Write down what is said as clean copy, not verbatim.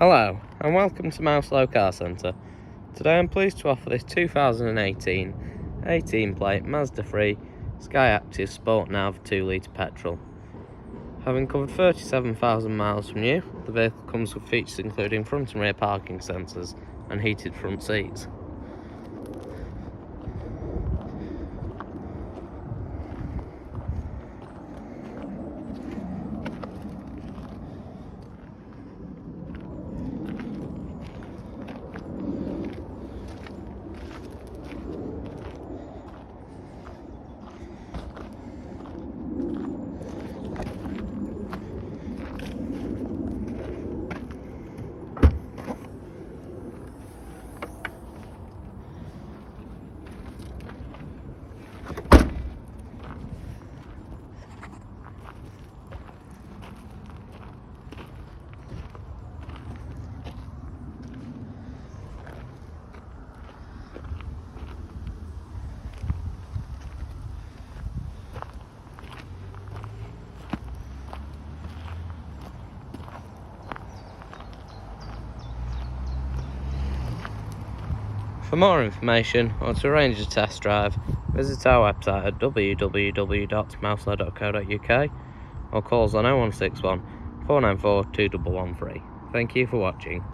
Hello and welcome to Mouselow Car Centre. Today I'm pleased to offer this 2018 18 plate Mazda 3 SKYACTIV Sport Nav 2 litre petrol. Having covered 37,000 miles from you, the vehicle comes with features including front and rear parking sensors and heated front seats. For more information or to arrange a test drive, visit our website at www.mouselow.co.uk or call us on 0161 494 2113. Thank you for watching.